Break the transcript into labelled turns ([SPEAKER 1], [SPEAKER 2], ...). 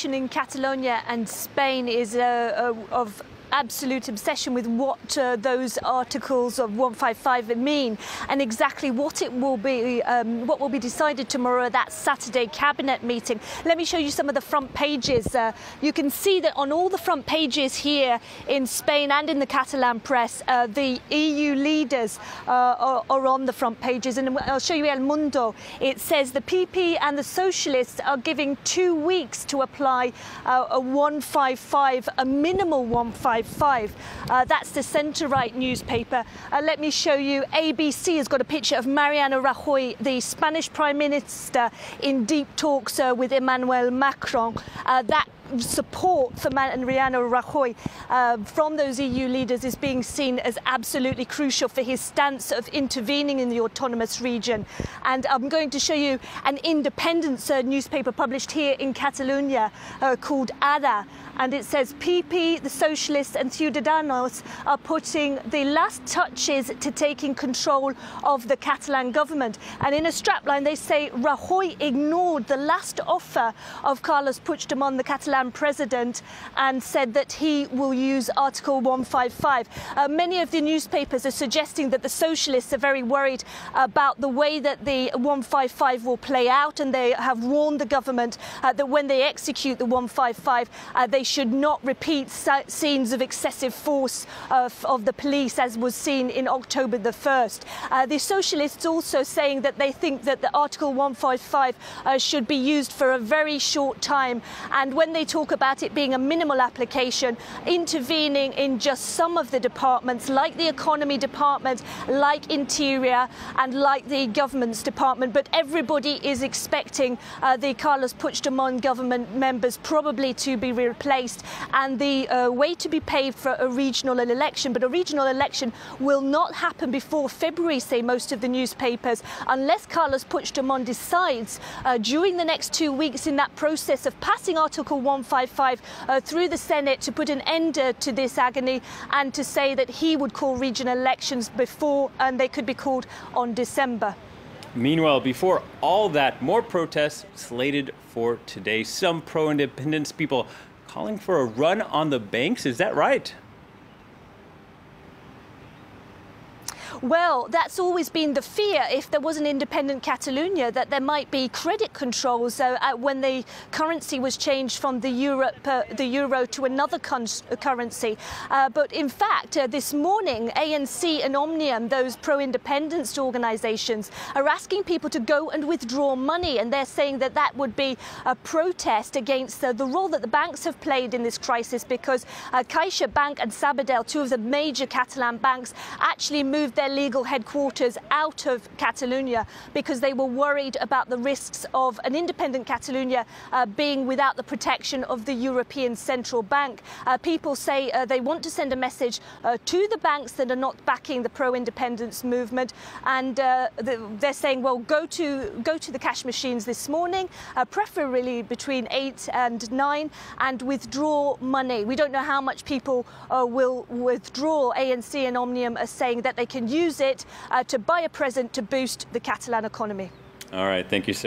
[SPEAKER 1] situation in Catalonia and Spain is of absolute obsession with what those articles of 155 mean and exactly what will be decided tomorrow at that Saturday cabinet meeting. Let me show you some of the front pages. You can see that on all the front pages here in Spain and in the Catalan press, the EU leaders are on the front pages, and I'll show you El Mundo. It says the PP and the Socialists are giving 2 weeks to apply a 155, a minimal 155. That's the centre-right newspaper. Let me show you. ABC has got a picture of Mariano Rajoy, the Spanish Prime Minister, in deep talks with Emmanuel Macron. That support for Mariano Rajoy from those EU leaders is being seen as absolutely crucial for his stance of intervening in the autonomous region. And I'm going to show you an independence newspaper published here in Catalonia called Ara. And it says PP, the Socialists and Ciudadanos are putting the last touches to taking control of the Catalan government. And in a strapline they say Rajoy ignored the last offer of Carles Puigdemont, the Catalan president, and said that he will use Article 155. Many of the newspapers are suggesting that the Socialists are very worried about the way that the 155 will play out, and they have warned the government that when they execute the 155, they should not repeat scenes of excessive force of the police as was seen in October the 1st. The Socialists also saying that they think that the Article 155 should be used for a very short time, and when they talk about it being a minimal application, intervening in just some of the departments like the economy department, like interior and like the government's department. But everybody is expecting the Carles Puigdemont government members probably to be replaced and the way to be paved for a regional election. But a regional election will not happen before February, say most of the newspapers, unless Carles Puigdemont decides during the next 2 weeks in that process of passing Article 155 through the Senate to put an end to this agony and to say that he would call regional elections before, and they could be called on December.
[SPEAKER 2] Meanwhile, before all that, more protests slated for today. Some pro-independence people calling for a run on the banks. Is that right?
[SPEAKER 1] Well, that's always been the fear, if there was an independent Catalonia, that there might be credit controls when the currency was changed from the euro to another currency. But in fact, this morning, ANC and Omnium, those pro-independence organisations, are asking people to go and withdraw money. And they're saying that that would be a protest against the role that the banks have played in this crisis, because Caixa Bank and Sabadell, two of the major Catalan banks, actually moved their legal headquarters out of Catalonia because they were worried about the risks of an independent Catalonia being without the protection of the European Central Bank. People say they want to send a message to the banks that are not backing the pro-independence movement, and they're saying, well, go to the cash machines this morning, preferably between 8 and 9, and withdraw money. We don't know how much people will withdraw. ANC and Omnium are saying that they can use it to buy a present to boost the Catalan economy.
[SPEAKER 2] All right, thank you, sir.